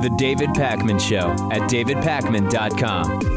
The David Pakman Show at davidpakman.com.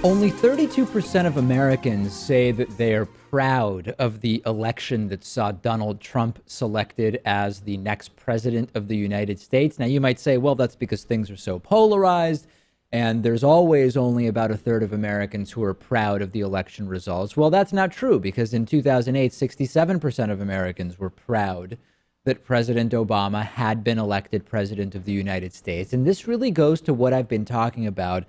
Only 32% of Americans say that they are proud of the election that saw Donald Trump selected as the next president of the United States. Now, you might say, well, that's because things are so polarized, and there's always only about a third of Americans who are proud of the election results. Well, that's not true, because in 2008, 67% of Americans were proud that President Obama had been elected president of the United States. And this really goes to what I've been talking about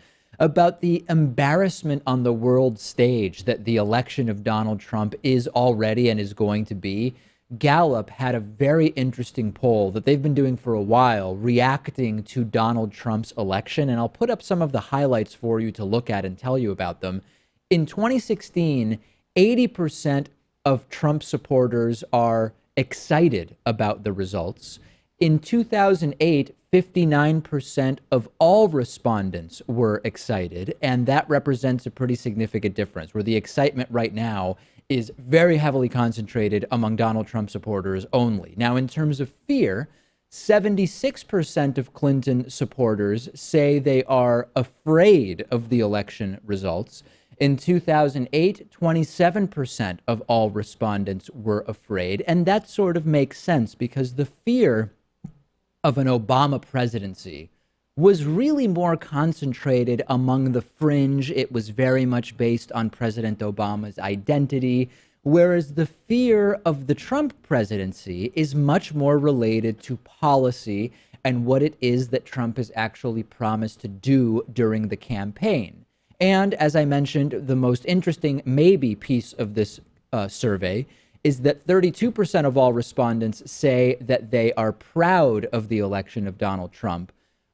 the embarrassment on the world stage that the election of Donald Trump is already and is going to be. Gallup had a very interesting poll that they've been doing for a while, reacting to Donald Trump's election. And I'll put up some of the highlights for you to look at and tell you about them. In 2016, 80% of Trump supporters are excited about the results. In 2008, 59% of all respondents were excited, and that represents a pretty significant difference, where the excitement right now is very heavily concentrated among Donald Trump supporters only. Now, in terms of fear, 76% of Clinton supporters say they are afraid of the election results. In 2008, 27% of all respondents were afraid, and that sort of makes sense because the fear of an Obama presidency was really more concentrated among the fringe. It was very much based on President Obama's identity, whereas the fear of the Trump presidency is much more related to policy and what it is that Trump has actually promised to do during the campaign. And as I mentioned, the most interesting maybe piece of this survey is that 32% of all respondents say that they are proud of the election of Donald Trump.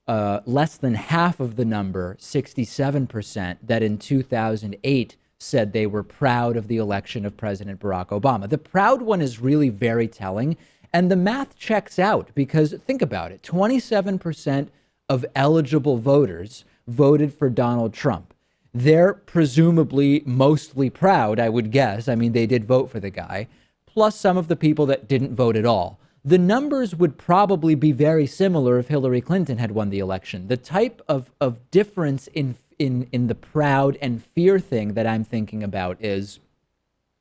Less than half of the number, 67%, that in 2008 said they were proud of the election of President Barack Obama. The proud one is really very telling, and the math checks out because think about it. 27% of eligible voters voted for Donald Trump. They're presumably mostly proud, I would guess. I mean, they did vote for the guy, plus some of the people that didn't vote at all. The numbers would probably be very similar if Hillary Clinton had won the election. The type of difference in the proud and fear thing that I'm thinking about is,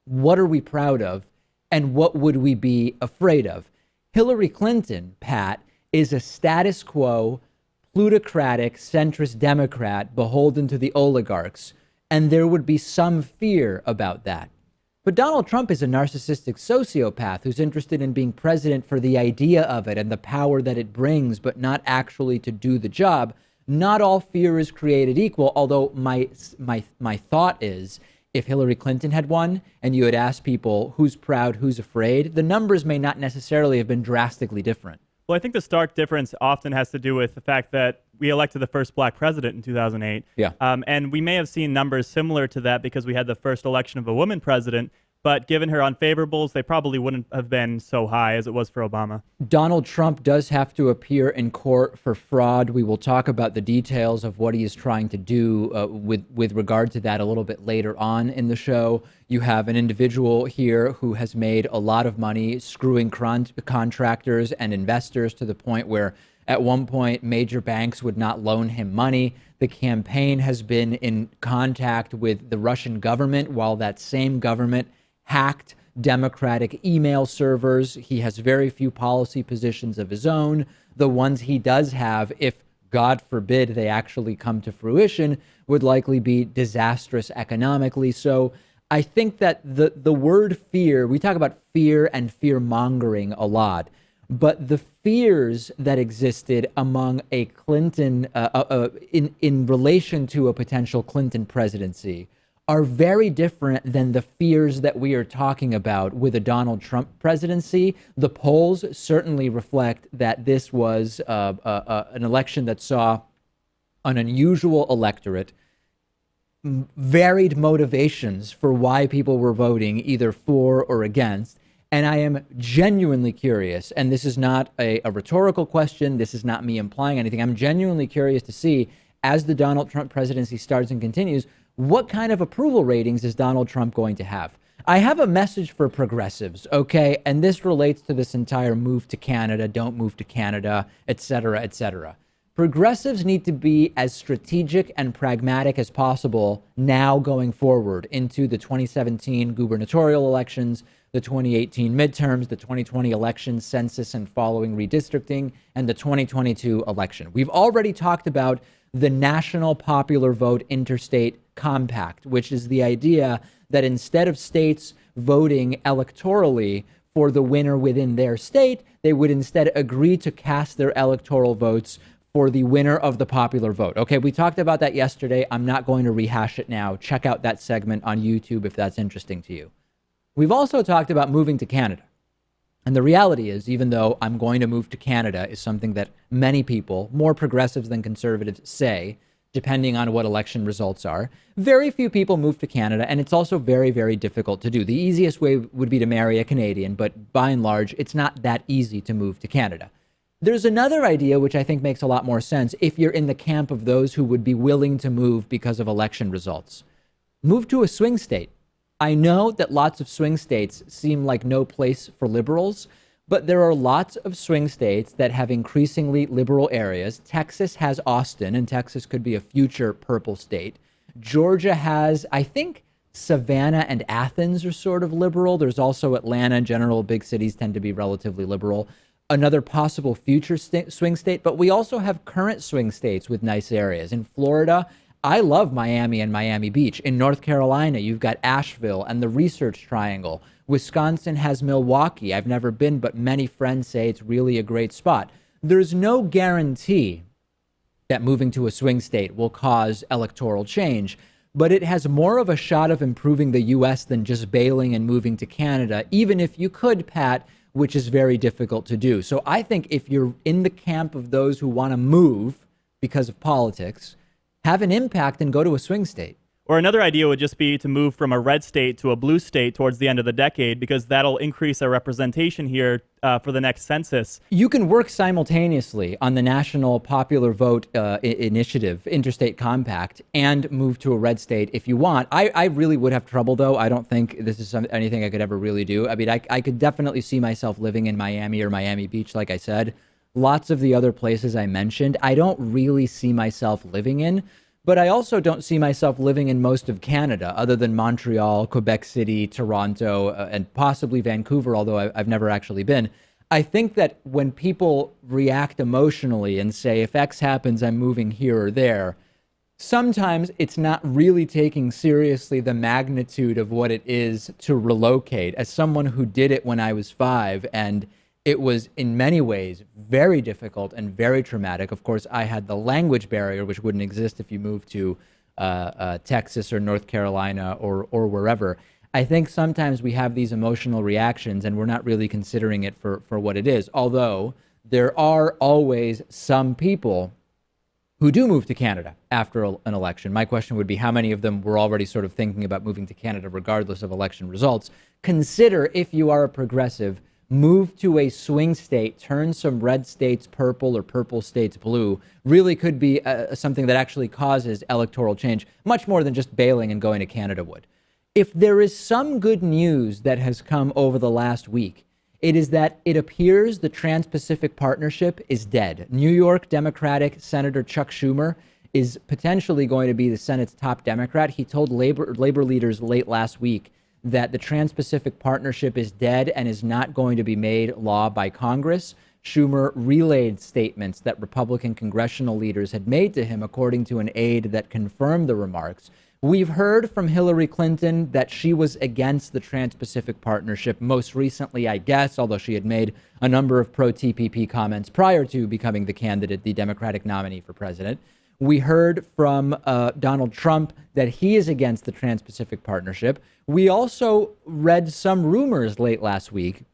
what are we proud of and what would we be afraid of? Hillary Clinton, Pat, is a status quo, plutocratic, centrist Democrat beholden to the oligarchs, and there would be some fear about that. But Donald Trump is a narcissistic sociopath who's interested in being president for the idea of it and the power that it brings, but not actually to do the job. Not all fear is created equal, although my thought is, if Hillary Clinton had won and you had asked people who's proud, who's afraid, the numbers may not necessarily have been drastically different. Well, I think the stark difference often has to do with the fact that we elected the first black president in 2008. Yeah. And we may have seen numbers similar to that because we had the first election of a woman president. But given her unfavorables, they probably wouldn't have been so high as it was for Obama. Donald Trump does have to appear in court for fraud. We will talk about the details of what he is trying to do with regard to that a little bit later on in the show. You have an individual here who has made a lot of money screwing contractors and investors to the point where at one point major banks would not loan him money. The campaign has been in contact with the Russian government while that same government hacked Democratic email servers. He has very few policy positions of his own. The ones he does have, if God forbid they actually come to fruition, would likely be disastrous economically. So I think that the word fear, we talk about fear and fear mongering a lot, but the fears that existed among a Clinton in relation to a potential Clinton presidency are very different than the fears that we are talking about with a Donald Trump presidency. The polls certainly reflect that this was an election that saw an unusual electorate, varied motivations for why people were voting either for or against, And I am genuinely curious, and this is not a rhetorical question. This is not me implying anything. I'm genuinely curious to see, as the Donald Trump presidency starts and continues, what kind of approval ratings is Donald Trump going to have? I have a message for progressives, okay? And this relates to this entire move to Canada, don't move to Canada, et cetera, et cetera. Progressives need to be as strategic and pragmatic as possible now going forward into the 2017 gubernatorial elections, the 2018 midterms, the 2020 election census and following redistricting, and the 2022 election. We've already talked about the National Popular Vote Interstate Compact, which is the idea that instead of states voting electorally for the winner within their state, they would instead agree to cast their electoral votes for the winner of the popular vote. Okay, we talked about that yesterday. I'm not going to rehash it now. Check out that segment on YouTube if that's interesting to you. We've also talked about moving to Canada. And the reality is, even though I'm going to move to Canada is something that many people, more progressives than conservatives, say, depending on what election results are, very few people move to Canada, and it's also very, very difficult to do. The easiest way would be to marry a Canadian, but by and large, it's not that easy to move to Canada. There's another idea which I think makes a lot more sense if you're in the camp of those who would be willing to move because of election results. Move to a swing state. I know that lots of swing states seem like no place for liberals, but there are lots of swing states that have increasingly liberal areas. Texas has Austin, and Texas could be a future purple state. Georgia has, I think, Savannah and Athens are sort of liberal. There's also Atlanta. In general, big cities tend to be relatively liberal. Another possible future swing state, but we also have current swing states with nice areas. In Florida, I love Miami and Miami Beach. In North Carolina, you've got Asheville and the Research Triangle. Wisconsin has Milwaukee. I've never been, but many friends say it's really a great spot. There's no guarantee that moving to a swing state will cause electoral change, but it has more of a shot of improving the U.S. than just bailing and moving to Canada, even if you could, Pat, which is very difficult to do. So I think if you're in the camp of those who want to move because of politics, have an impact and go to a swing state. Or another idea would just be to move from a red state to a blue state towards the end of the decade, because that'll increase our representation here for the next census. You can work simultaneously on the National Popular Vote Initiative, Interstate Compact, and move to a red state if you want. I really would have trouble, though. I don't think this is anything I could ever really do. I mean, I could definitely see myself living in Miami or Miami Beach, like I said. Lots of the other places I mentioned, I don't really see myself living in. But I also don't see myself living in most of Canada, other than Montreal, Quebec City, Toronto, and possibly Vancouver, although I've never actually been. I think that when people react emotionally and say, if X happens, I'm moving here or there, sometimes it's not really taking seriously the magnitude of what it is to relocate. As someone who did it when I was 5, and it was in many ways very difficult and very traumatic. Of course, I had the language barrier, which wouldn't exist if you moved to Texas or North Carolina or wherever. I think sometimes we have these emotional reactions and we're not really considering it for what it is. Although there are always some people who do move to Canada after an election. My question would be, how many of them were already sort of thinking about moving to Canada regardless of election results? Consider, if you are a progressive, move to a swing state, turn some red states purple or purple states blue, really could be something that actually causes electoral change, much more than just bailing and going to Canada would. If there is some good news that has come over the last week, it is that it appears the Trans-Pacific Partnership is dead. New York Democratic Senator Chuck Schumer is potentially going to be the Senate's top Democrat. He told labor leaders late last week that the Trans-Pacific Partnership is dead and is not going to be made law by Congress. Schumer relayed statements that Republican congressional leaders had made to him, according to an aide that confirmed the remarks. We've heard from Hillary Clinton that she was against the Trans-Pacific Partnership, most recently, I guess, although she had made a number of pro-TPP comments prior to becoming the candidate, the Democratic nominee for president. We heard from Donald Trump that he is against the Trans-Pacific Partnership. We also read some rumors late last week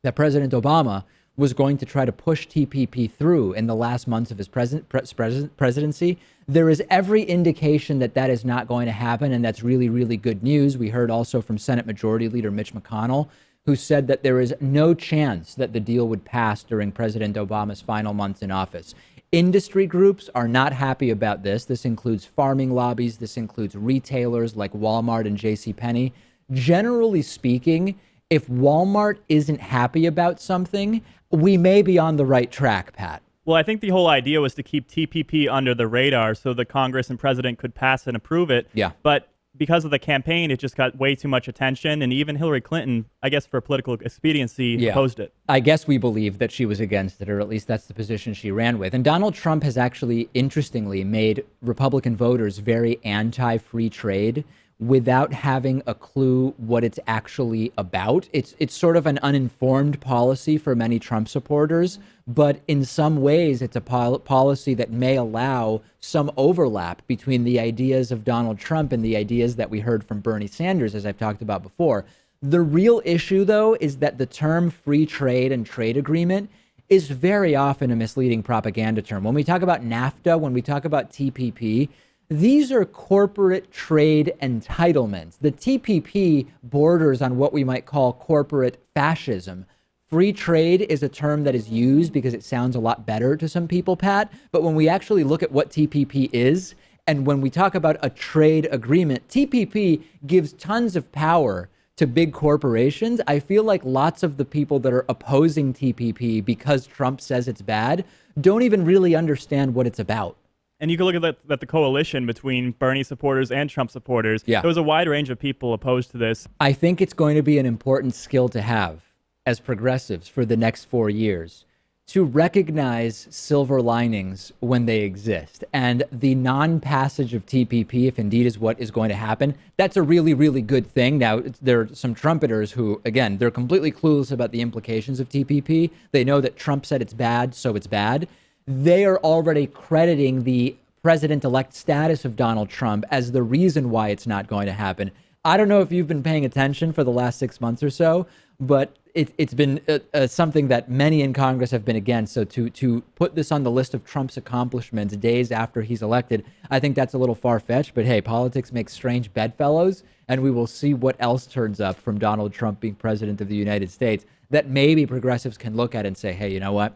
that President Obama was going to try to push TPP through in the last months of his presidency. There is every indication that that is not going to happen, and that's really, really good news. We heard also from Senate Majority Leader Mitch McConnell, who said that there is no chance that the deal would pass during President Obama's final months in office. Industry groups are not happy about this. This includes farming lobbies. This includes retailers like Walmart and JCPenney. Generally speaking, if Walmart isn't happy about something, we may be on the right track, Pat. Well, I think the whole idea was to keep TPP under the radar so the Congress and president could pass and approve it. Yeah. But because of the campaign, it just got way too much attention. And even Hillary Clinton, I guess for political expediency, opposed it. I guess we believe that she was against it, or at least that's the position she ran with. And Donald Trump has actually, interestingly, made Republican voters very anti-free trade without having a clue what it's actually about. It's sort of an uninformed policy for many Trump supporters, but in some ways it's a policy that may allow some overlap between the ideas of Donald Trump and the ideas that we heard from Bernie Sanders, as I've talked about before. The real issue, though, is that the term free trade and trade agreement is very often a misleading propaganda term. When we talk about NAFTA, when we talk about TPP, these are corporate trade entitlements. The TPP borders on what we might call corporate fascism. Free trade is a term that is used because it sounds a lot better to some people, Pat. But when we actually look at what TPP is, and when we talk about a trade agreement, TPP gives tons of power to big corporations. I feel like lots of the people that are opposing TPP because Trump says it's bad don't even really understand what it's about. And you can look at the coalition between Bernie supporters and Trump supporters. Yeah. There was a wide range of people opposed to this. I think it's going to be an important skill to have as progressives for the next 4 years to recognize silver linings when they exist. And the non-passage of TPP, if indeed is what is going to happen, that's a really, really good thing. Now, there are some Trumpeters who, again, they're completely clueless about the implications of TPP. They know that Trump said it's bad, so it's bad. They are already crediting the president-elect status of Donald Trump as the reason why it's not going to happen. I don't know if you've been paying attention for the last 6 months or so, but it's been something that many in Congress have been against. So to put this on the list of Trump's accomplishments days after he's elected, I think that's a little far-fetched. But hey, politics makes strange bedfellows, and we will see what else turns up from Donald Trump being president of the United States that maybe progressives can look at and say, hey, you know what?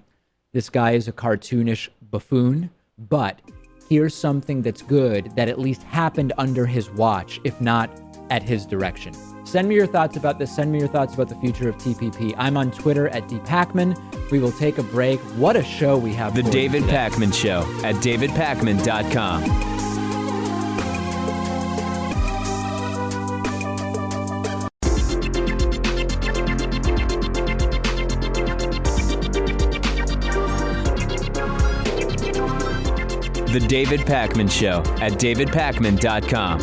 This guy is a cartoonish buffoon, but here's something that's good that at least happened under his watch, if not at his direction. Send me your thoughts about this. Send me your thoughts about the future of TPP. I'm on Twitter at dpacman. We will take a break. What a show we have. The David Pakman Show at davidpakman.com. The David Pakman Show at davidpakman.com.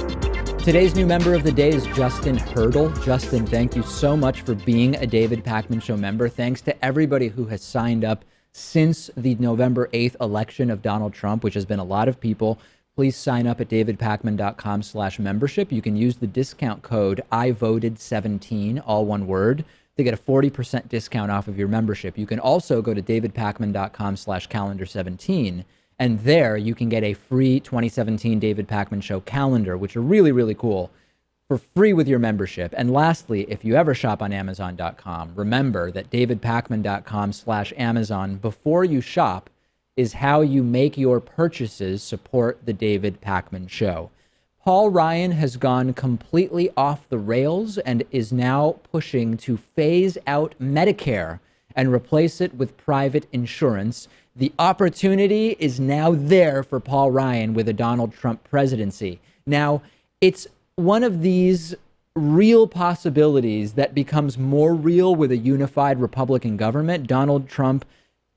Today's new member of the day is Justin Hurdle. Justin, thank you so much for being a David Pakman Show member. Thanks to everybody who has signed up since the November 8th election of Donald Trump, which has been a lot of people. Please sign up at davidpakman.com/membership. You can use the discount code IVoted17, all one word, to get a 40% discount off of your membership. You can also go to davidpakman.com/calendar17. And there you can get a free 2017 David Pakman Show calendar, which are really, really cool, for free with your membership. And lastly, if you ever shop on Amazon.com, remember that davidpakman.com/Amazon before you shop is how you make your purchases support the David Pakman Show. Paul Ryan has gone completely off the rails and is now pushing to phase out Medicare and replace it with private insurance. The opportunity is now there for Paul Ryan with a Donald Trump presidency. Now, it's one of these real possibilities that becomes more real with a unified Republican government. Donald Trump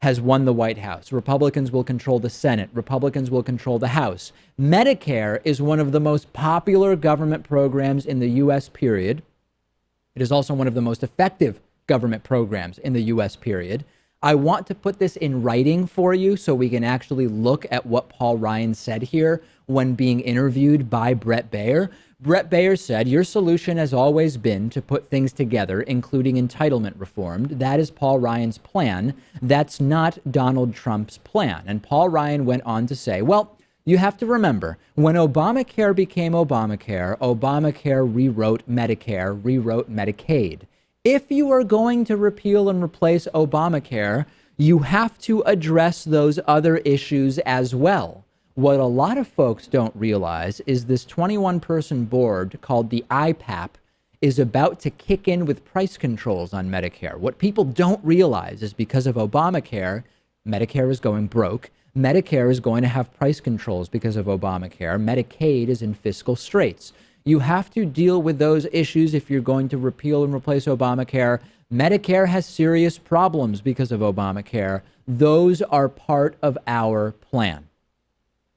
has won the White House. Republicans will control the Senate. Republicans will control the House. Medicare is one of the most popular government programs in the U.S., period. It is also one of the most effective government programs in the U.S., period. I want to put this in writing for you so we can actually look at what Paul Ryan said here when being interviewed by Brett Baier. Brett Baier said, your solution has always been to put things together, including entitlement reform. That is Paul Ryan's plan. That's not Donald Trump's plan. And Paul Ryan went on to say, well, you have to remember, when Obamacare became Obamacare, Obamacare rewrote Medicare, rewrote Medicaid. If you are going to repeal and replace Obamacare, you have to address those other issues as well. What a lot of folks don't realize is this 21-person board called the IPAP is about to kick in with price controls on Medicare. What people don't realize is because of Obamacare, Medicare is going broke. Medicare is going to have price controls because of Obamacare. Medicaid is in fiscal straits. You have to deal with those issues if you're going to repeal and replace Obamacare. Medicare has serious problems because of Obamacare. Those are part of our plan.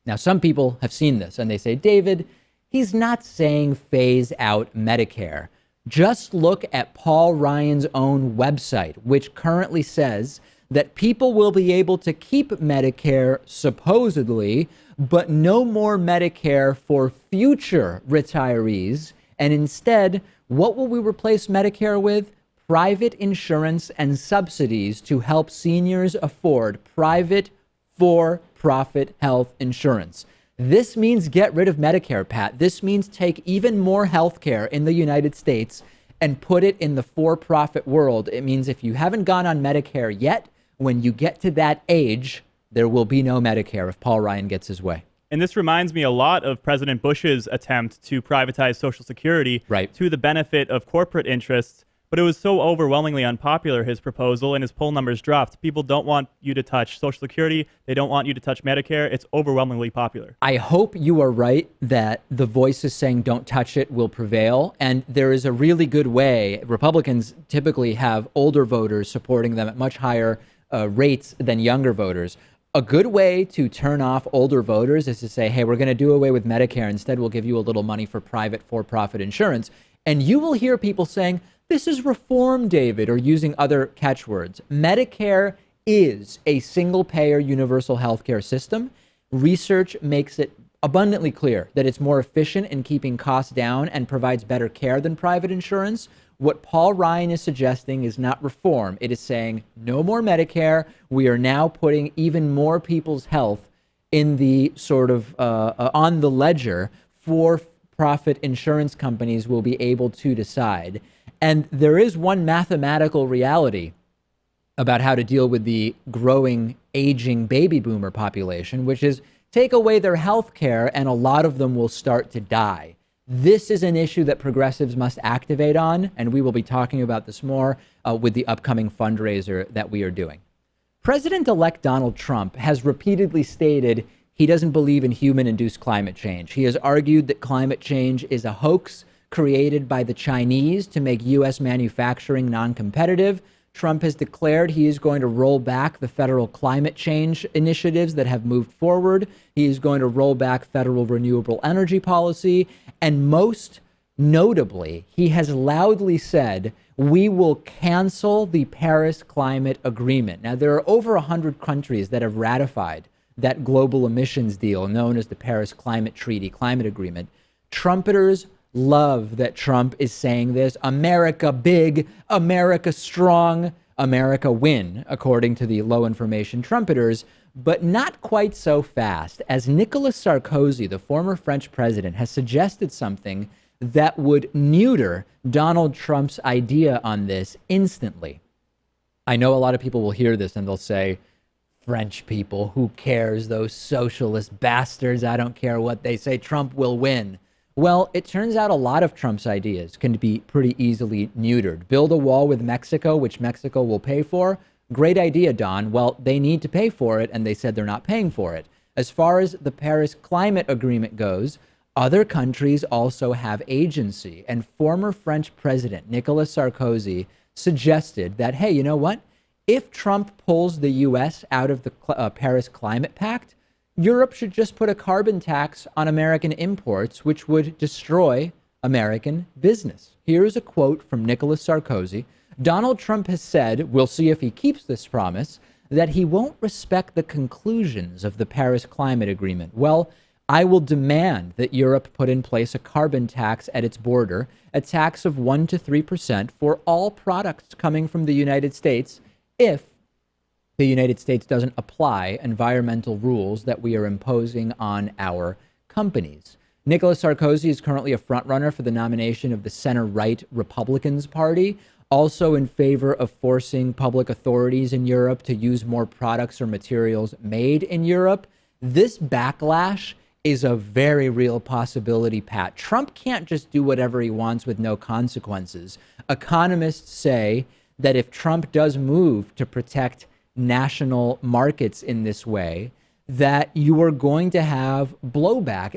Now, some people have seen this and they say, David, he's not saying phase out Medicare. Just look at Paul Ryan's own website, which currently says that people will be able to keep Medicare, supposedly, but no more Medicare for future retirees. And instead, what will we replace Medicare with? Private insurance and subsidies to help seniors afford private for-profit health insurance. This means get rid of Medicare, Pat. This means take even more health care in the United States and put it in the for-profit world. It means if you haven't gone on Medicare yet, when you get to that age, there will be no Medicare if Paul Ryan gets his way. And this reminds me a lot of President Bush's attempt to privatize Social Security to the benefit of corporate interests. But it was so overwhelmingly unpopular, his proposal, and his poll numbers dropped. People don't want you to touch Social Security. They don't want you to touch Medicare. It's overwhelmingly popular. I hope you are right that the voices saying don't touch it will prevail. And there is a really good way. Republicans typically have older voters supporting them at much higher rates than younger voters. A good way to turn off older voters is to say, hey, we're going to do away with Medicare. Instead, we'll give you a little money for private for-profit insurance. And you will hear people saying, this is reform, David, or using other catchwords. Medicare is a single-payer universal healthcare system. Research makes it abundantly clear that it's more efficient in keeping costs down and provides better care than private insurance. What Paul Ryan is suggesting is not reform. It is saying no more Medicare. We are now putting even more people's health in the sort of on the ledger. For-profit insurance companies will be able to decide. And there is one mathematical reality about how to deal with the growing, aging baby boomer population, which is take away their health care and a lot of them will start to die. This is an issue that progressives must activate on, and we will be talking about this more with the upcoming fundraiser that we are doing. President-elect Donald Trump has repeatedly stated he doesn't believe in human-induced climate change. He has argued that climate change is a hoax created by the Chinese to make U.S. manufacturing non-competitive. Trump has declared he is going to roll back the federal climate change initiatives that have moved forward. He is going to roll back federal renewable energy policy. And most notably, he has loudly said, we will cancel the Paris Climate Agreement. Now, there are over 100 countries that have ratified that global emissions deal known as the Paris Climate Treaty, Climate Agreement. Trumpeters love that Trump is saying this. America big, America strong, America win, according to the low information trumpeters, but not quite so fast, as Nicolas Sarkozy, the former French president, has suggested something that would neuter Donald Trump's idea on this instantly. I know a lot of people will hear this and they'll say, French people, who cares? Those socialist bastards, I don't care what they say, Trump will win. Well, it turns out a lot of Trump's ideas can be pretty easily neutered. Build a wall with Mexico, which Mexico will pay for. Great idea, Don. Well, they need to pay for it, and they said they're not paying for it. As far as the Paris Climate Agreement goes, other countries also have agency. And former French President Nicolas Sarkozy suggested that, hey, you know what? If Trump pulls the U.S. out of the Paris Climate Pact, Europe should just put a carbon tax on American imports, which would destroy American business. Here's a quote from Nicolas Sarkozy. Donald Trump has said, we'll see if he keeps this promise, that he won't respect the conclusions of the Paris Climate Agreement. Well, I will demand that Europe put in place a carbon tax at its border, a tax of 1% to 3% for all products coming from the United States, if the United States doesn't apply environmental rules that we are imposing on our companies. Nicolas Sarkozy is currently a frontrunner for the nomination of the center-right Republicans Party. also in favor of forcing public authorities in Europe to use more products or materials made in Europe. This backlash is a very real possibility, Pat. Trump can't just do whatever he wants with no consequences. Economists say that if Trump does move to protect national markets in this way, that you are going to have blowback.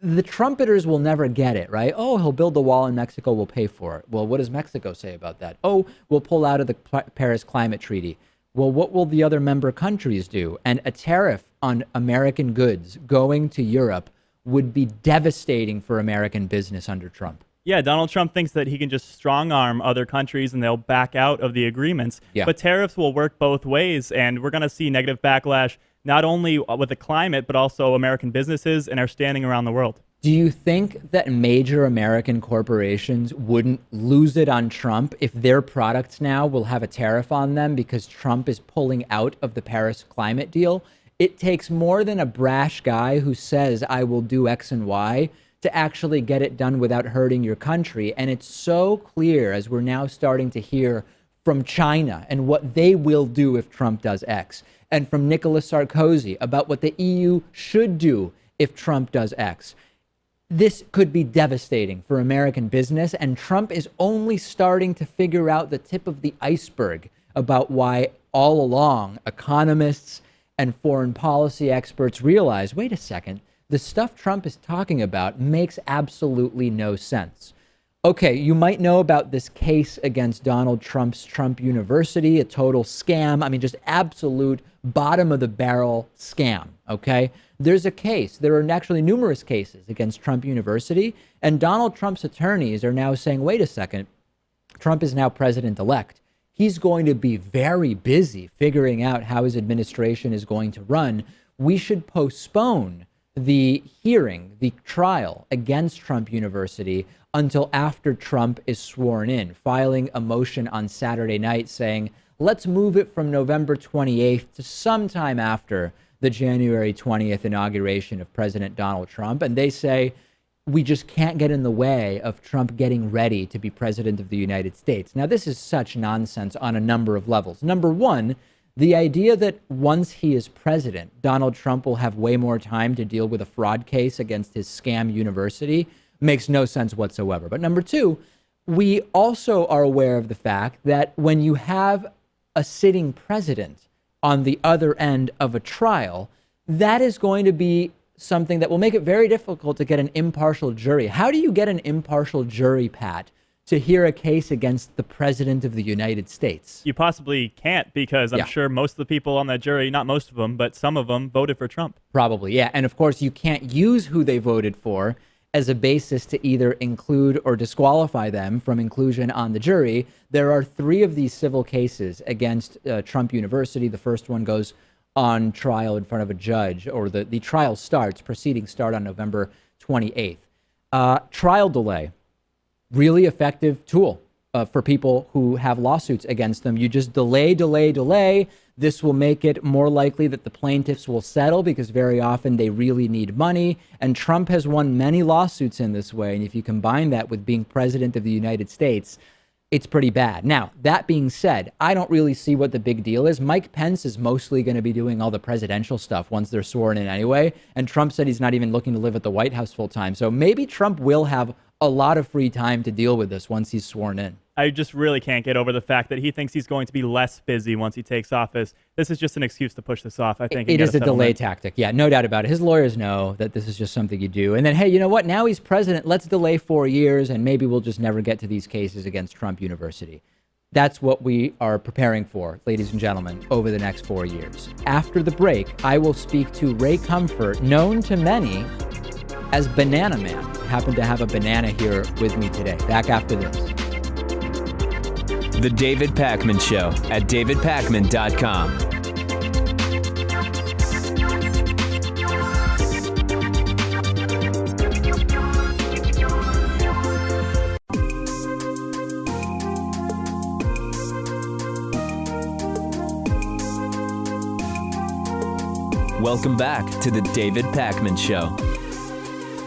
The trumpeters will never get it, right? Oh, he'll build the wall in Mexico, we'll pay for it. Well, what does Mexico say about that? Oh, we'll pull out of the Paris Climate Treaty. Well, what will the other member countries do? And a tariff on American goods going to Europe would be devastating for American business under Trump. Yeah, Donald Trump thinks that he can just strong arm other countries and they'll back out of the agreements. Yeah. But tariffs will work both ways, and we're going to see negative backlash not only with the climate, but also American businesses and our standing around the world. Do you think that major American corporations wouldn't lose it on Trump if their products now will have a tariff on them because Trump is pulling out of the Paris climate deal? It takes more than a brash guy who says, I will do X and Y, to actually get it done without hurting your country. And it's so clear, as we're now starting to hear from China and what they will do if Trump does X, and from Nicolas Sarkozy about what the EU should do if Trump does X. This could be devastating for American business, and Trump is only starting to figure out the tip of the iceberg about why all along economists and foreign policy experts realize, wait a second, the stuff Trump is talking about makes absolutely no sense. Okay, you might know about this case against Donald Trump's Trump University, a total scam. I mean, just absolute bottom of the barrel scam, okay? There's a case, there are actually numerous cases against Trump University, and Donald Trump's attorneys are now saying, wait a second, Trump is now president-elect. He's going to be very busy figuring out how his administration is going to run. We should postpone the hearing, the trial against Trump University until after Trump is sworn in, filing a motion on Saturday night saying, let's move it from November 28th to sometime after the January 20th inauguration of President Donald Trump. And they say, we just can't get in the way of Trump getting ready to be president of the United States. Now, this is such nonsense on a number of levels. Number one, the idea that once he is president, Donald Trump will have way more time to deal with a fraud case against his scam university makes no sense whatsoever. But number two, we also are aware of the fact that when you have a sitting president on the other end of a trial, that is going to be something that will make it very difficult to get an impartial jury. How do you get an impartial jury, Pat, to hear a case against the president of the United States? You possibly can't, because I'm sure most of the people on that jury, not most of them, but some of them voted for Trump. Probably, yeah. And of course, you can't use who they voted for as a basis to either include or disqualify them from inclusion on the jury. There are 3 of these civil cases against Trump University. The first one goes on trial in front of a judge, or the trial starts, proceedings start on November 28th. Trial delay, really effective tool for people who have lawsuits against them. You just delay. This will make it more likely that the plaintiffs will settle, because very often they really need money. And Trump has won many lawsuits in this way. And if you combine that with being president of the United States, it's pretty bad. Now, that being said, I don't really see what the big deal is. Mike Pence is mostly going to be doing all the presidential stuff once they're sworn in anyway. And Trump said he's not even looking to live at the White House full time. So maybe Trump will have a lot of free time to deal with this once he's sworn in. I just really can't get over the fact that he thinks he's going to be less busy once he takes office. This is just an excuse to push this off, I think. It is a delay tactic. Yeah, no doubt about it. His lawyers know that this is just something you do. And then, hey, you know what? Now he's president. Let's delay 4 years, and maybe we'll just never get to these cases against Trump University. That's what we are preparing for, ladies and gentlemen, over the next 4 years. After the break, I will speak to Ray Comfort, known to many as Banana Man. I happen to have a banana here with me today. Back after this. The David Pakman Show at davidpakman.com. Welcome back to the David Pakman Show.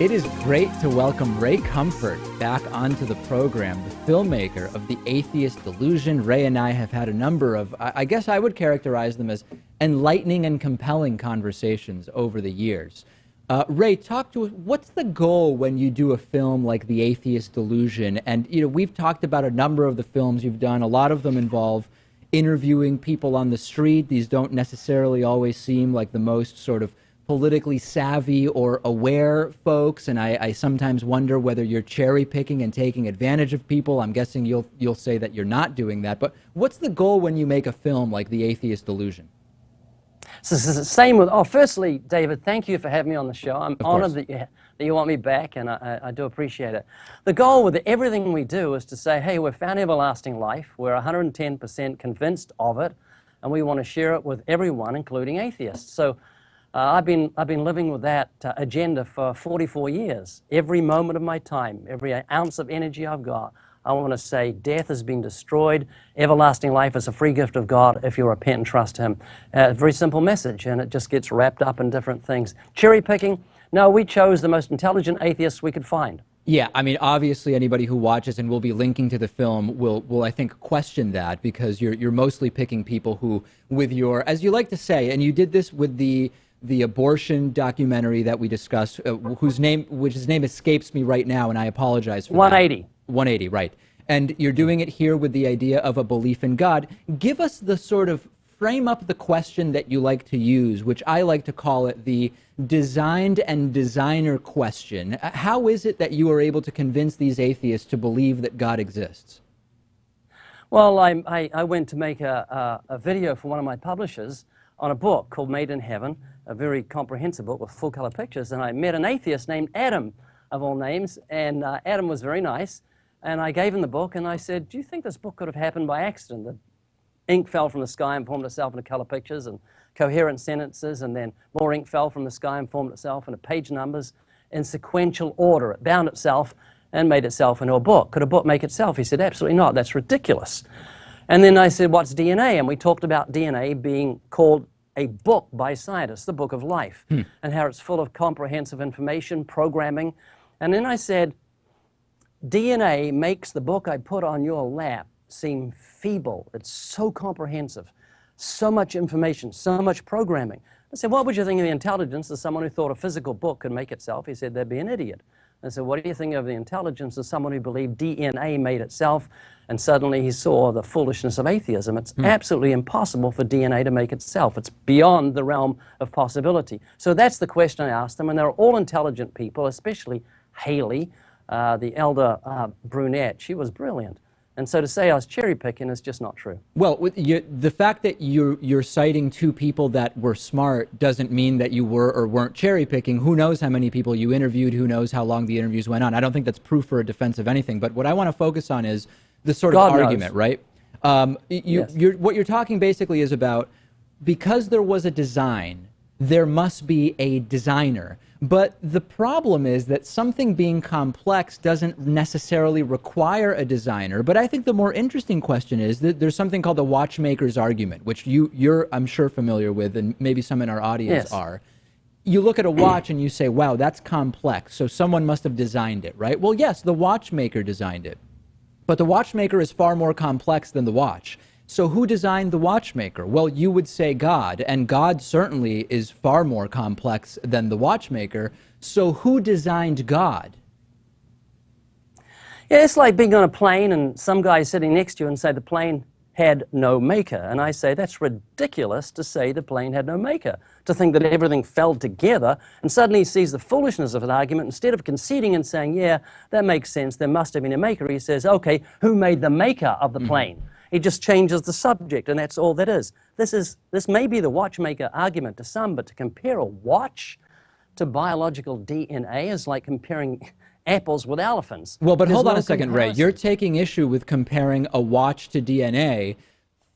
It is great to welcome Ray Comfort back onto the program, the filmmaker of The Atheist Delusion. Ray and I have had a number of, I guess I would characterize them as enlightening and compelling conversations over the years. Ray, talk to us. What's the goal when you do a film like The Atheist Delusion? And, we've talked about a number of the films you've done. A lot of them involve interviewing people on the street. These don't necessarily always seem like the most sort of politically savvy or aware folks, and I sometimes wonder whether you're cherry picking and taking advantage of people. I'm guessing you'll say that you're not doing that, but what's the goal when you make a film like The Atheist Delusion? So it's the same with, firstly, David, thank you for having me on the show. I'm honored that you want me back, and I do appreciate it. The goal with everything we do is to say, hey, we've found everlasting life, we're 110% convinced of it, and we want to share it with everyone, including atheists. So I've been living with that agenda for 44 years. Every moment of my time, every ounce of energy I've got, I want to say death has been destroyed. Everlasting life is a free gift of God if you repent and trust Him. A very simple message, and it just gets wrapped up in different things. Cherry picking? No, we chose the most intelligent atheists we could find. Yeah, I mean, obviously anybody who watches, and we'll be linking to the film, will I think question that, because you're mostly picking people who, with your, as you like to say, and you did this with the abortion documentary that we discussed, whose name escapes me right now, and I apologize for 180. that. 180, right. And you're doing it here with the idea of a belief in God. Give us the sort of, frame up the question that you like to use, which I like to call it the designed and designer question. How is it that you are able to convince these atheists to believe that God exists? Well, I went to make a video for one of my publishers on a book called Made in Heaven, a very comprehensive book with full-color pictures, and I met an atheist named Adam, of all names, and Adam was very nice, and I gave him the book, and I said, do you think this book could have happened by accident? The ink fell from the sky and formed itself into color pictures and coherent sentences, and then more ink fell from the sky and formed itself into page numbers in sequential order. It bound itself and made itself into a book. Could a book make itself? He said, absolutely not, that's ridiculous. And then I said, what's DNA? And we talked about DNA being called a book by scientists, the book of life, and how it's full of comprehensive information, programming. And then I said, DNA makes the book I put on your lap seem feeble. It's so comprehensive, so much information, so much programming. I said, what would you think of the intelligence of someone who thought a physical book could make itself? He said, they'd be an idiot. I said, what do you think of the intelligence of someone who believed DNA made itself? And suddenly he saw the foolishness of atheism. It's absolutely impossible for DNA to make itself. It's beyond the realm of possibility. So that's the question I asked them, and they're all intelligent people, especially Haley, the elder brunette. She was brilliant. And so to say I was cherry picking is just not true. Well, the fact that you're citing two people that were smart doesn't mean that you were or weren't cherry picking. Who knows how many people you interviewed? Who knows how long the interviews went on? I don't think that's proof or a defense of anything. But what I want to focus on is the sort of argument, right? Yes. What you're talking basically is about, because there was a design, there must be a designer. But the problem is that something being complex doesn't necessarily require a designer. But I think the more interesting question is that there's something called the watchmaker's argument, which you're, I'm sure, familiar with, and maybe some in our audience are. You look at a watch and you say, wow, that's complex, so someone must have designed it, right? Well, yes, the watchmaker designed it. But the watchmaker is far more complex than the watch. So who designed the watchmaker? Well, you would say God, and God certainly is far more complex than the watchmaker. So who designed God? Yeah, it's like being on a plane and some guy sitting next to you and say the plane had no maker. And I say that's ridiculous to say the plane had no maker, to think that everything fell together, and suddenly he sees the foolishness of an argument. Instead of conceding and saying, yeah, that makes sense, there must have been a maker, he says, okay, who made the maker of the plane? He just changes the subject, and that's all that is. This may be the watchmaker argument to some, but to compare a watch to biological DNA is like comparing apples with elephants. Well, but hold on a second, Ray. You're taking issue with comparing a watch to DNA.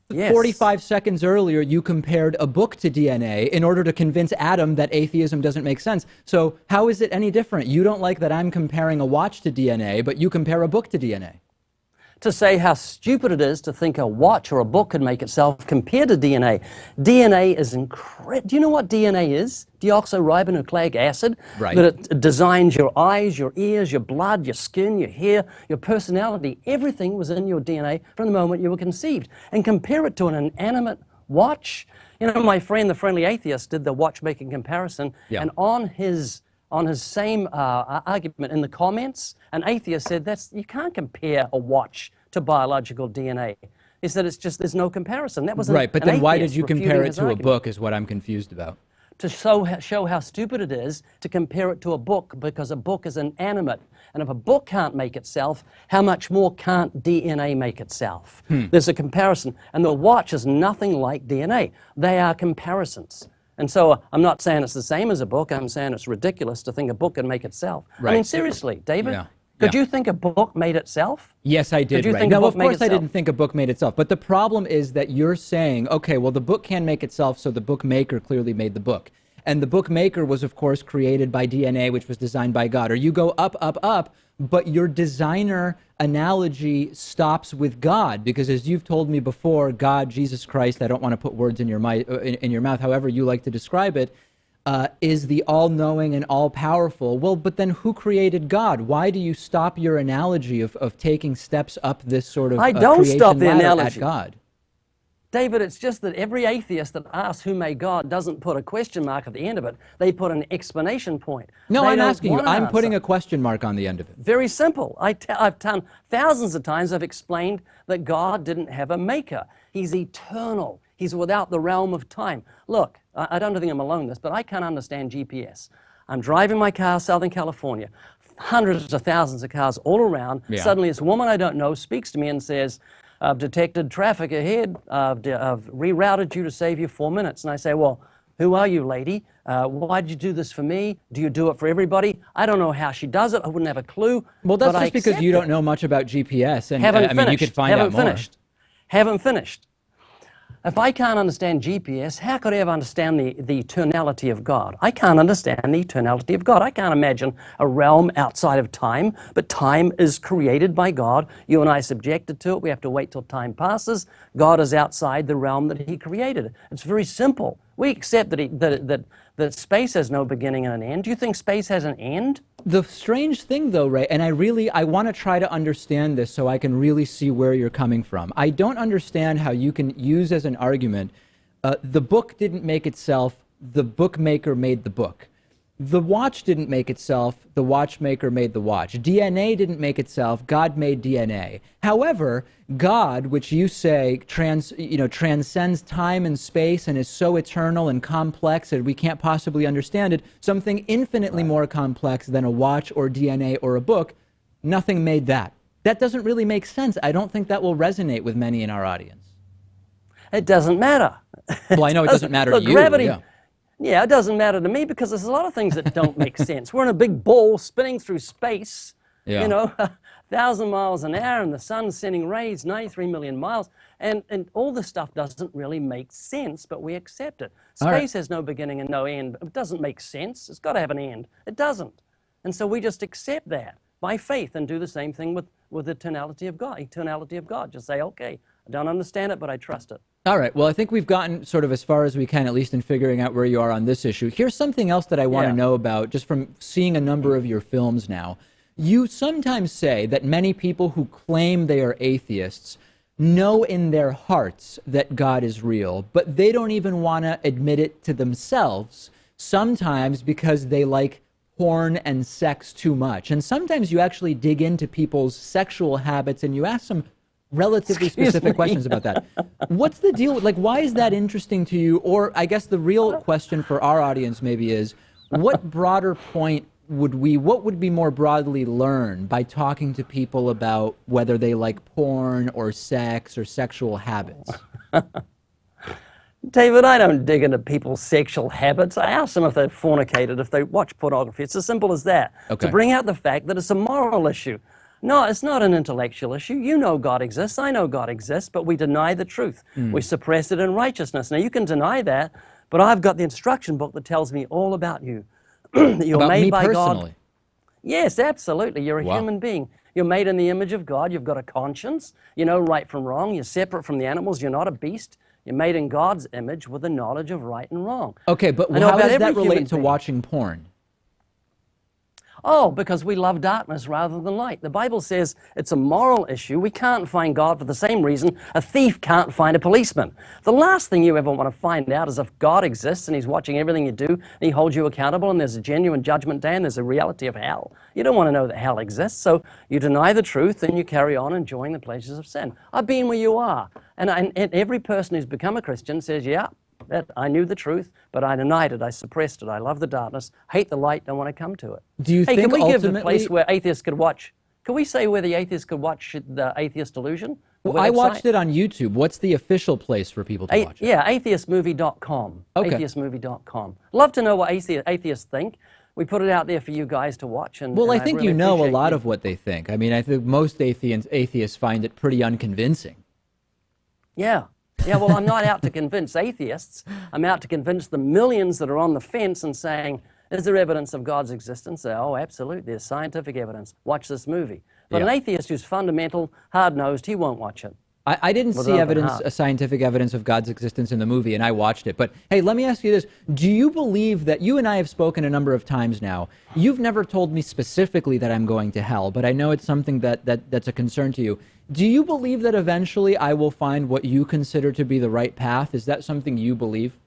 Yes. 45 seconds earlier, you compared a book to DNA in order to convince Adam that atheism doesn't make sense. So how is it any different? You don't like that I'm comparing a watch to DNA, but you compare a book to DNA. to say how stupid it is to think a watch or a book could make itself compared to DNA. DNA is incredible. Do you know what DNA is? Deoxyribonucleic acid. Right. That it designs your eyes, your ears, your blood, your skin, your hair, your personality. Everything was in your DNA from the moment you were conceived. And compare it to an inanimate watch. You know, my friend, the Friendly Atheist, did the watchmaking comparison, and on his same argument in the comments, an atheist said, you can't compare a watch to biological DNA. He said it's just, there's no comparison. That was right, but then why did you compare it to a book is what I'm confused about. To show how stupid it is to compare it to a book, because a book is inanimate. And if a book can't make itself, how much more can't DNA make itself? There's a comparison. And the watch is nothing like DNA. They are comparisons. And so I'm not saying it's the same as a book. I'm saying it's ridiculous to think a book can make itself. Right. I mean, seriously, David, could you think a book made itself? Yes, I did. No, of course I didn't think a book made itself. But the problem is that you're saying, okay, well, the book can make itself, so the bookmaker clearly made the book. And the bookmaker was, of course, created by DNA, which was designed by God. Or you go up, up, up, but your designer analogy stops with God, because as you've told me before, God, Jesus Christ, I don't want to put words in your mouth, however you like to describe it, is the all-knowing and all-powerful. Well, but then who created God? Why do you stop your analogy of taking steps up this sort of I don't stop the ladder analogy. at God? David, it's just that every atheist that asks who made God doesn't put a question mark at the end of it. They put an explanation point. No, I'm asking you. I'm putting a question mark on the end of it. Very simple. I've done thousands of times. I've explained that God didn't have a maker. He's eternal. He's without the realm of time. Look, I don't think I'm alone in this, but I can't understand GPS. I'm driving my car, Southern California, hundreds of thousands of cars all around. Suddenly, this woman I don't know speaks to me and says, I've detected traffic ahead. I've rerouted you to save you 4 minutes. And I say, well, who are you, lady? Why did you do this for me? Do you do it for everybody? I don't know how she does it. I wouldn't have a clue. Well, that's just because you don't know much about GPS. And I mean, you could find out more. Haven't finished. If I can't understand GPS, how could I ever understand the eternality of God? I can't understand the eternality of God. I can't imagine a realm outside of time, but time is created by God. You and I subjected to it. We have to wait till time passes. God is outside the realm that He created. It's very simple. We accept that space has no beginning and an end. Do you think space has an end? The strange thing, though, Ray, and I want to try to understand this so I can really see where you're coming from. I don't understand how you can use as an argument, the book didn't make itself, the bookmaker made the book. The watch didn't make itself, the watchmaker made the watch. DNA didn't make itself, God made DNA. However, God, which you say transcends time and space and is so eternal and complex that we can't possibly understand it, something infinitely more complex than a watch or DNA or a book, nothing made that. That doesn't really make sense. I don't think that will resonate with many in our audience. It doesn't matter. Well, I know it doesn't matter to you. Gravity, yeah, it doesn't matter to me because there's a lot of things that don't make sense. We're in a big ball spinning through space, 1,000 miles an hour, and the sun's sending rays 93 million miles, and all this stuff doesn't really make sense, but we accept it. Space has no beginning and no end. It doesn't make sense. It's got to have an end. It doesn't. And so we just accept that by faith and do the same thing with the eternality of God. Eternality of God. Just say, okay, I don't understand it, but I trust it. All right. Well, I think we've gotten sort of as far as we can, at least in figuring out where you are on this issue. Here's something else that I want to know about, just from seeing a number of your films now. You sometimes say that many people who claim they are atheists know in their hearts that God is real, but they don't even want to admit it to themselves, sometimes because they like porn and sex too much. And sometimes you actually dig into people's sexual habits and you ask them relatively specific questions about that. What's the deal? Like, why is that interesting to you? Or I guess the real question for our audience maybe is, what broader point what would be more broadly learned by talking to people about whether they like porn or sex or sexual habits? David, I don't dig into people's sexual habits. I ask them if they've fornicated, if they watch pornography. It's as simple as that. Okay. To bring out the fact that it's a moral issue. No, it's not an intellectual issue. You know God exists. I know God exists, but we deny the truth. We suppress it in righteousness. Now, you can deny that, but I've got the instruction book that tells me all about you. That you're about made me by personally. God. Yes, absolutely. You're a Wow. human being. You're made in the image of God. You've got a conscience. You know right from wrong. You're separate from the animals. You're not a beast. You're made in God's image with a knowledge of right and wrong. Okay, but I know how about does every that human relate to being. watching porn? Oh, because we love darkness rather than light. The Bible says it's a moral issue. We can't find God for the same reason a thief can't find a policeman. The last thing you ever want to find out is if God exists and he's watching everything you do and he holds you accountable and there's a genuine judgment day and there's a reality of hell. You don't want to know that hell exists, so you deny the truth and you carry on enjoying the pleasures of sin. I've been where you are. And every person who's become a Christian says, yeah, that I knew the truth, but I denied it, I suppressed it, I love the darkness, hate the light, don't want to come to it. Do you think can we give the ultimately- place where atheists could watch, can we say where the atheists could watch the Atheist Delusion? Well, I watched it on YouTube. What's the official place for people to watch it? Yeah, atheistmovie.com. Okay. Atheistmovie.com. Love to know what atheists think. We put it out there for you guys to watch. And, Well, and I think really you know a appreciate lot you. of what they think. I mean, I think most atheists find it pretty unconvincing. Yeah. Yeah, well, I'm not out to convince atheists. I'm out to convince the millions that are on the fence and saying, is there evidence of God's existence? Oh, absolutely. There's scientific evidence. Watch this movie. But an atheist who's fundamental, hard-nosed, he won't watch it. I didn't With see open evidence, heart. scientific evidence of God's existence in the movie, and I watched it. But hey, let me ask you this. Do you believe that, you and I have spoken a number of times now, you've never told me specifically that I'm going to hell, but I know it's something that's a concern to you. Do you believe that eventually I will find what you consider to be the right path? Is that something you believe?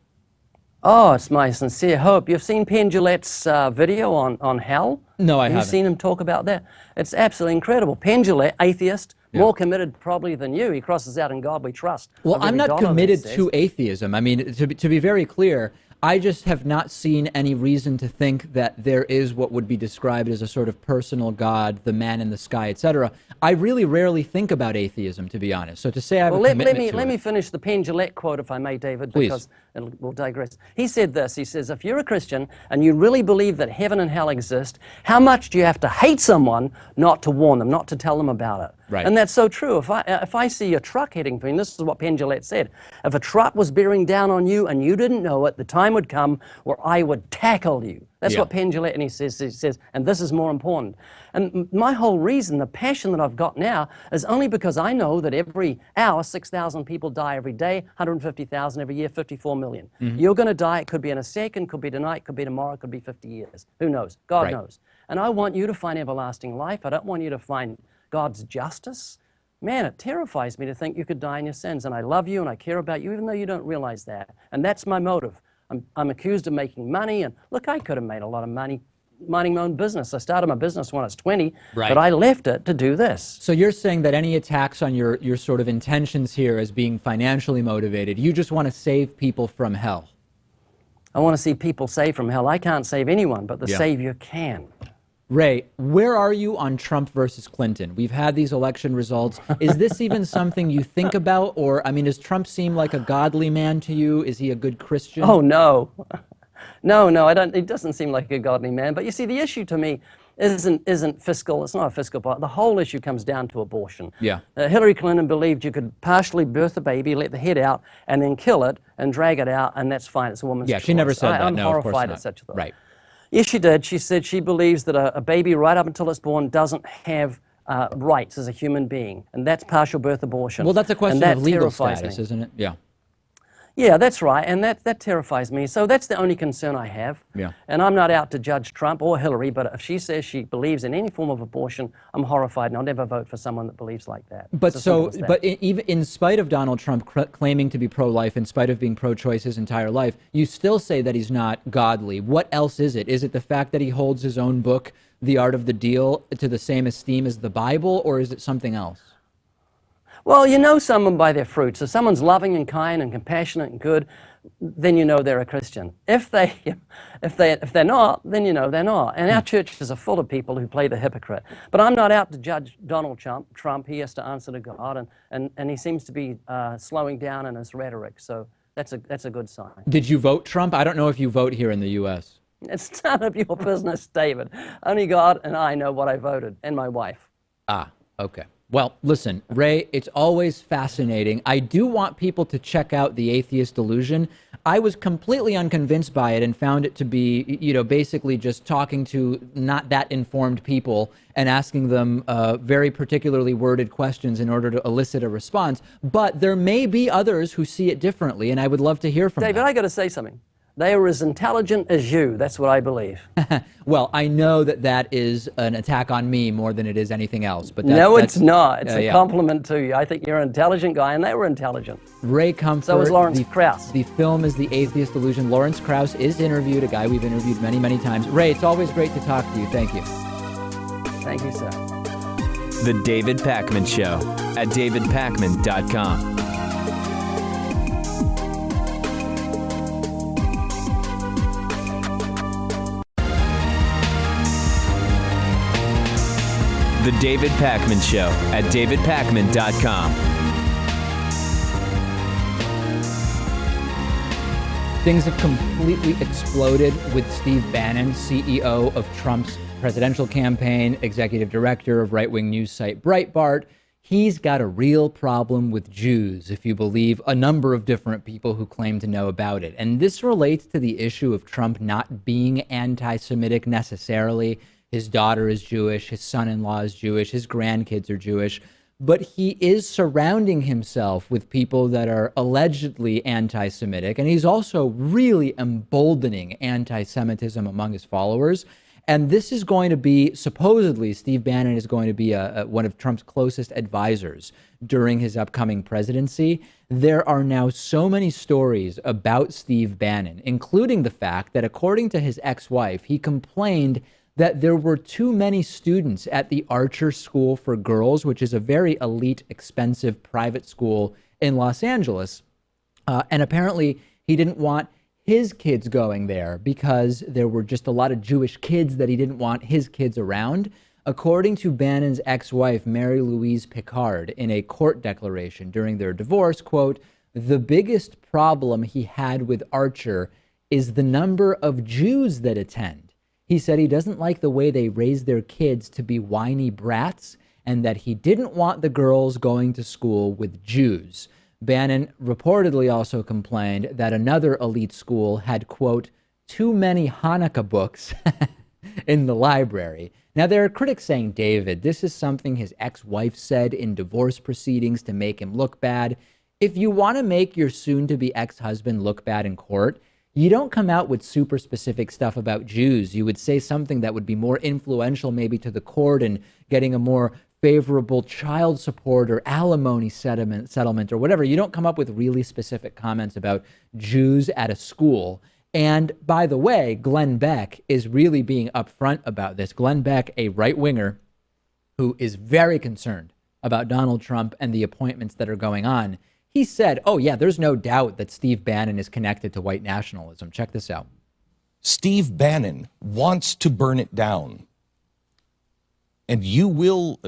Oh, it's my sincere hope. You've seen Penn Jillette's video on hell? No, I Have haven't. you seen him talk about that? It's absolutely incredible. Penn Jillette, atheist, more committed probably than you. He crosses out in God we trust. Well, of I'm every not dollar that he committed says. to atheism. I mean, to be very clear, I just have not seen any reason to think that there is what would be described as a sort of personal God, the man in the sky, etc. I really rarely think about atheism, to be honest. So to say I have Well, a commitment to let it- me finish the Penn Jillette quote, if I may, David, Please. because we'll digress. He said this. He says, if you're a Christian and you really believe that heaven and hell exist, how much do you have to hate someone not to warn them, not to tell them about it? Right. And that's so true. If I see a truck heading for me, this is what Penn Jillette said, if a truck was bearing down on you and you didn't know it, the time would come where I would tackle you. That's what Penn Jillette, and he says, and this is more important. And my whole reason, the passion that I've got now, is only because I know that every hour, 6,000 people die every day, 150,000 every year, 54 million. You're going to die. It could be in a second, could be tonight, could be tomorrow, could be 50 years. Who knows? God knows. And I want you to find everlasting life. I don't want you to find God's justice. Man, it terrifies me to think you could die in your sins. And I love you and I care about you, even though you don't realize that. And that's my motive. I'm accused of making money. And look, I could have made a lot of money minding my own business. I started my business when I was 20, but I left it to do this. So you're saying that any attacks on your sort of intentions here as being financially motivated, you just want to save people from hell? I want to see people saved from hell. I can't save anyone, but the Savior can. Ray, where are you on Trump versus Clinton? We've had these election results. Is this even something you think about? Or, I mean, does Trump seem like a godly man to you? Is he a good Christian? Oh, no. No, I don't. It doesn't seem like a godly man. But you see, the issue to me isn't fiscal. It's not a fiscal part. The whole issue comes down to abortion. Yeah. Hillary Clinton believed you could partially birth a baby, let the head out, and then kill it and drag it out, and that's fine. It's a woman's choice. Yeah, she never said that. I'm No, of course horrified not. at such a thought. Right. Yes, she did. She said she believes that a baby right up until it's born doesn't have rights as a human being, and that's partial birth abortion. Well, that's a question and that of legal terrifies status, me. isn't it? Yeah. Yeah, that's right, and that terrifies me. So that's the only concern I have. Yeah. And I'm not out to judge Trump or Hillary, but if she says she believes in any form of abortion, I'm horrified, and I'll never vote for someone that believes like that. But It's as simple as that. even in spite of Donald Trump claiming to be pro-life, in spite of being pro-choice his entire life, you still say that he's not godly. What else is it? Is it the fact that he holds his own book, The Art of the Deal, to the same esteem as the Bible, or is it something else? Well, you know someone by their fruits. If someone's loving and kind and compassionate and good, then you know they're a Christian. If they're not, then you know they're not. And our churches are full of people who play the hypocrite. But I'm not out to judge Donald Trump. He has to answer to God, and he seems to be slowing down in his rhetoric. So that's a good sign. Did you vote Trump? I don't know if you vote here in the U.S. It's none of your business, David. Only God and I know what I voted, and my wife. Ah, okay. Well, listen, Ray, it's always fascinating. I do want people to check out The Atheist Delusion. I was completely unconvinced by it and found it to be, basically just talking to not that informed people and asking them very particularly worded questions in order to elicit a response. But there may be others who see it differently, and I would love to hear from them. David, I got to say something. They are as intelligent as you. That's what I believe. Well, I know that is an attack on me more than it is anything else. But no, it's not. It's a compliment to you. I think you're an intelligent guy, and they were intelligent. Ray Comfort. So was Lawrence Krauss. The film is The Atheist Delusion. Lawrence Krauss is interviewed, a guy we've interviewed many, many times. Ray, it's always great to talk to you. Thank you. Thank you, sir. The David Pakman Show at davidpakman.com. The David Pakman Show at davidpakman.com. Things have completely exploded with Steve Bannon, CEO of Trump's presidential campaign, executive director of right-wing news site Breitbart. He's got a real problem with Jews, if you believe a number of different people who claim to know about it. And this relates to the issue of Trump not being anti-Semitic necessarily. His daughter is Jewish, his son-in-law is Jewish, his grandkids are Jewish, but he is surrounding himself with people that are allegedly anti-Semitic, and he's also really emboldening anti-Semitism among his followers. And this is going to be, supposedly, Steve Bannon is going to be one of Trump's closest advisors during his upcoming presidency. There are now so many stories about Steve Bannon, including the fact that, according to his ex-wife, he complained that there were too many students at the Archer School for Girls, which is a very elite, expensive private school in Los Angeles. And apparently he didn't want his kids going there because there were just a lot of Jewish kids that he didn't want his kids around. According to Bannon's ex-wife, Mary Louise Picard, in a court declaration during their divorce, quote, "The biggest problem he had with Archer is the number of Jews that attend. He said he doesn't like the way they raise their kids to be whiny brats and that he didn't want the girls going to school with Jews." Bannon reportedly also complained that another elite school had, quote, "too many Hanukkah books in the library." Now, there are critics saying, David, this is something his ex-wife said in divorce proceedings to make him look bad. If you want to make your soon-to-be ex-husband look bad in court, you don't come out with super specific stuff about Jews. You would say something that would be more influential maybe to the court and getting a more favorable child support or alimony settlement or whatever. You don't come up with really specific comments about Jews at a school. And by the way, Glenn Beck is really being upfront about this. Glenn Beck, a right-winger who is very concerned about Donald Trump and the appointments that are going on, he said, oh, yeah, there's no doubt that Steve Bannon is connected to white nationalism. Check this out. Steve Bannon wants to burn it down. And you will,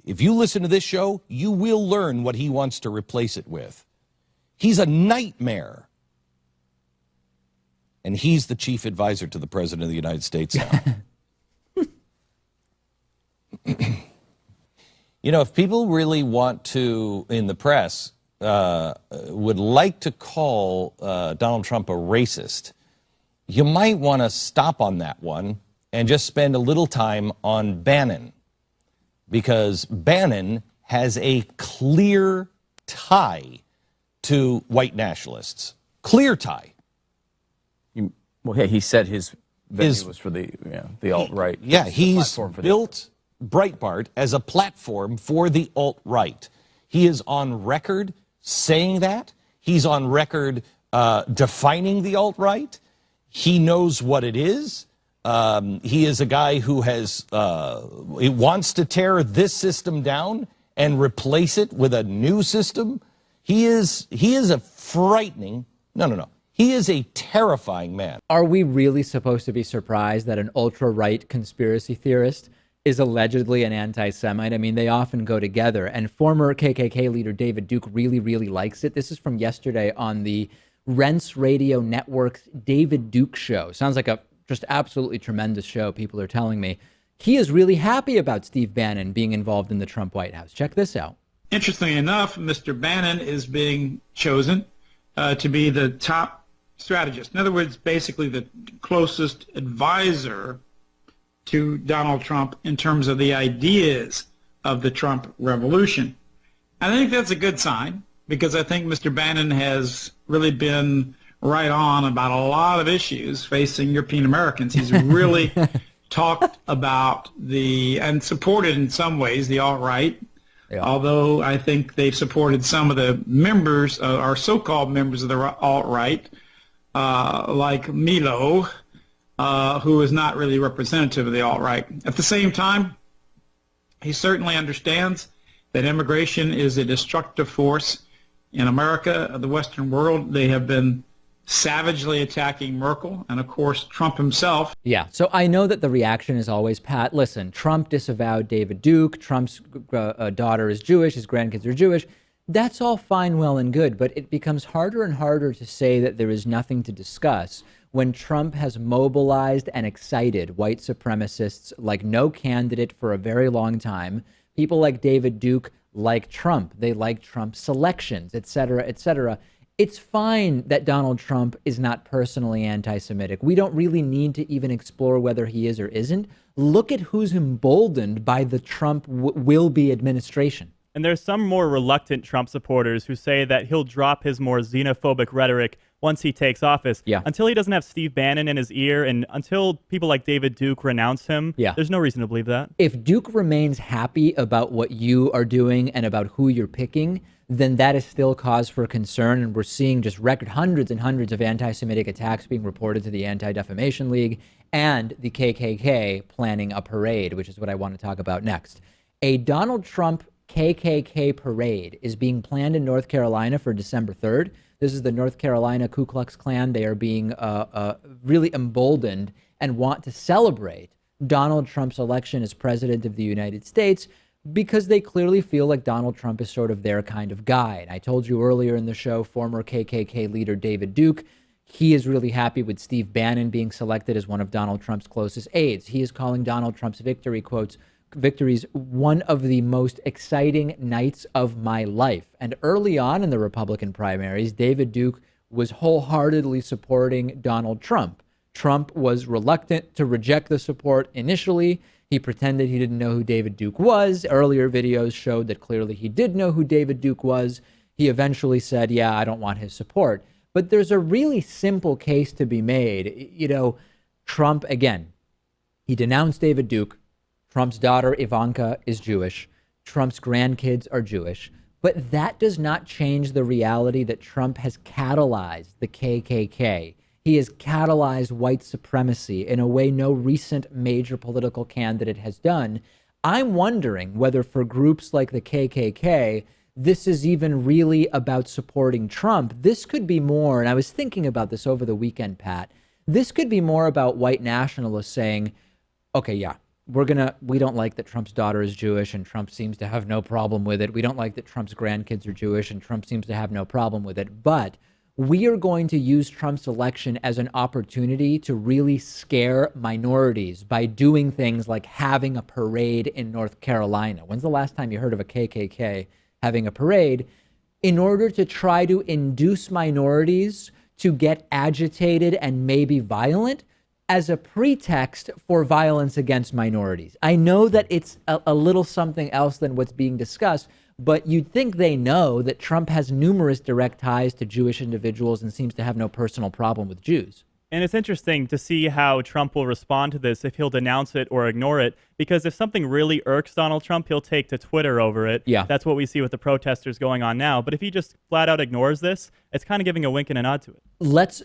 if you listen to this show, you will learn what he wants to replace it with. He's a nightmare. And he's the chief advisor to the president of the United States now. You know, if people really want to, in the press, would like to call Donald Trump a racist, you might want to stop on that one and just spend a little time on Bannon, because Bannon has a clear tie to white nationalists. Clear tie. Well, yeah, he said his venue was for the alt-right. Yeah, he's built Breitbart as a platform for the alt-right. He is on record saying that. He's on record defining the alt-right. He knows what it is. He is a guy who has he wants to tear this system down and replace it with a new system. He is a frightening, he is a terrifying man. Are we really supposed to be surprised that an ultra-right conspiracy theorist is allegedly an anti-Semite? I mean, they often go together. And former KKK leader David Duke really, really likes it. This is from yesterday on the Rents Radio Network's David Duke show. Sounds like a just absolutely tremendous show, people are telling me. He is really happy about Steve Bannon being involved in the Trump White House. Check this out. Interestingly enough, Mr. Bannon is being chosen to be the top strategist. In other words, basically the closest advisor to Donald Trump in terms of the ideas of the Trump revolution. I think that's a good sign, because I think Mr. Bannon has really been right on about a lot of issues facing European Americans. He's really talked about and supported in some ways the alt-right, although I think they've supported some of the members, or so-called members of the alt-right, like Milo, who is not really representative of the alt-right. At the same time, he certainly understands that immigration is a destructive force in America, the Western world. They have been savagely attacking Merkel and, of course, Trump himself. Yeah, so I know that the reaction is always, Pat, listen, Trump disavowed David Duke, Trump's daughter is Jewish, his grandkids are Jewish. That's all fine, well, and good, but it becomes harder and harder to say that there is nothing to discuss when Trump has mobilized and excited white supremacists like no candidate for a very long time. People like David Duke like Trump. They like Trump's selections, et cetera, et cetera. It's fine that Donald Trump is not personally anti-Semitic. We don't really need to even explore whether he is or isn't. Look at who's emboldened by the Trump will-be administration. And there's some more reluctant Trump supporters who say that he'll drop his more xenophobic rhetoric once he takes office. Yeah. Until he doesn't have Steve Bannon in his ear, and until people like David Duke renounce him, there's no reason to believe that. If Duke remains happy about what you are doing and about who you're picking, then that is still cause for concern. And we're seeing just record hundreds and hundreds of anti-Semitic attacks being reported to the Anti-Defamation League and the KKK planning a parade, which is what I want to talk about next. A Donald Trump KKK parade is being planned in North Carolina for December 3rd. This is the North Carolina Ku Klux Klan. They are being really emboldened and want to celebrate Donald Trump's election as president of the United States because they clearly feel like Donald Trump is sort of their kind of guy. And I told you earlier in the show, former KKK leader David Duke, he is really happy with Steve Bannon being selected as one of Donald Trump's closest aides. He is calling Donald Trump's victories one of the most exciting nights of my life. And early on in the Republican primaries, David Duke was wholeheartedly supporting Donald Trump. Trump was reluctant to reject the support initially. He pretended he didn't know who David Duke was. Earlier videos showed that clearly he did know who David Duke was. He eventually said, yeah, I don't want his support. But there's a really simple case to be made. You know, Trump, again, he denounced David Duke. Trump's daughter, Ivanka, is Jewish. Trump's grandkids are Jewish. But that does not change the reality that Trump has catalyzed the KKK. He has catalyzed white supremacy in a way no recent major political candidate has done. I'm wondering whether for groups like the KKK, this is even really about supporting Trump. This could be more, and I was thinking about this over the weekend, Pat, this could be more about white nationalists saying, okay, yeah, we don't like that Trump's daughter is Jewish and Trump seems to have no problem with it. We don't like that Trump's grandkids are Jewish and Trump seems to have no problem with it. But we are going to use Trump's election as an opportunity to really scare minorities by doing things like having a parade in North Carolina. When's the last time you heard of a KKK having a parade? In order to try to induce minorities to get agitated and maybe violent as a pretext for violence against minorities. I know that it's a little something else than what's being discussed, but you'd think they know that Trump has numerous direct ties to Jewish individuals and seems to have no personal problem with Jews. And it's interesting to see how Trump will respond to this, if he'll denounce it or ignore it, because if something really irks Donald Trump, he'll take to Twitter over it. Yeah. That's what we see with the protesters going on now. But if he just flat out ignores this, it's kind of giving a wink and a nod to it. Let's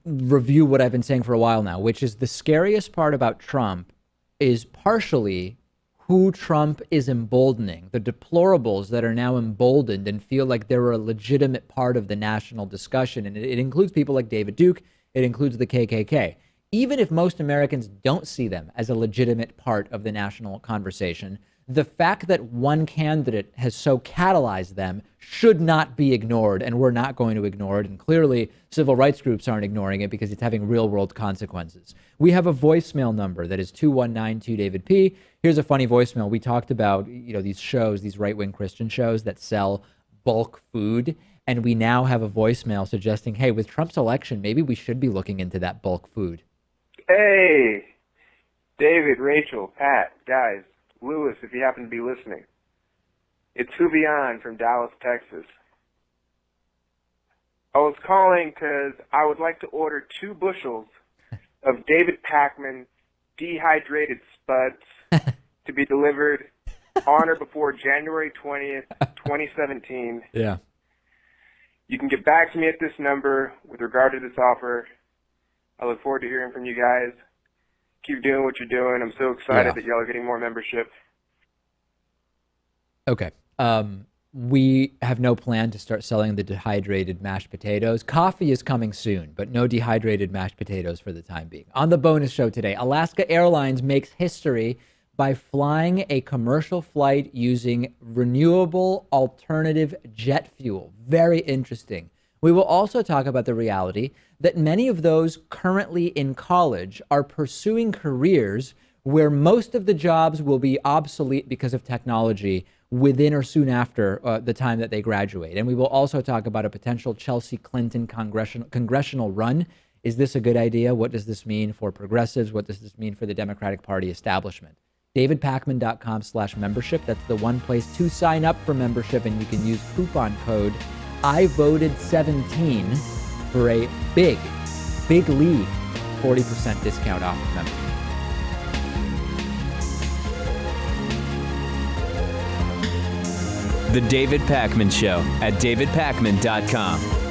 review what I've been saying for a while now, which is the scariest part about Trump is partially who Trump is emboldening, the deplorables that are now emboldened and feel like they're a legitimate part of the national discussion. And it includes people like David Duke. It includes the KKK. Even if most Americans don't see them as a legitimate part of the national conversation, the fact that one candidate has so catalyzed them should not be ignored, and we're not going to ignore it. And clearly, civil rights groups aren't ignoring it because it's having real-world consequences. We have a voicemail number that is 2192-DAVID-P. Here's a funny voicemail. We talked about, these shows, these right-wing Christian shows that sell bulk food. And we now have a voicemail suggesting, hey, with Trump's election, maybe we should be looking into that bulk food. Hey, David, Rachel, Pat, guys, Lewis, if you happen to be listening. It's Hubian from Dallas, Texas. I was calling because I would like to order 2 bushels of David Pakman dehydrated spuds to be delivered on or before January 20th, 2017. Yeah. You can get back to me at this number with regard to this offer. I look forward to hearing from you guys. Keep doing what you're doing. I'm so excited that y'all are getting more membership. Okay. We have no plan to start selling the dehydrated mashed potatoes. Coffee is coming soon, but no dehydrated mashed potatoes for the time being. On the bonus show today, Alaska Airlines makes history by flying a commercial flight using renewable alternative jet fuel. Very interesting. We will also talk about the reality that many of those currently in college are pursuing careers where most of the jobs will be obsolete because of technology within or soon after the time that they graduate. And we will also talk about a potential Chelsea Clinton congressional run. Is this a good idea? What does this mean for progressives? What does this mean for the Democratic Party establishment? DavidPakman.com/membership. That's the one place to sign up for membership, and you can use coupon code IVoted17 for a big league 40% discount off of membership. The David Pakman Show at davidpakman.com.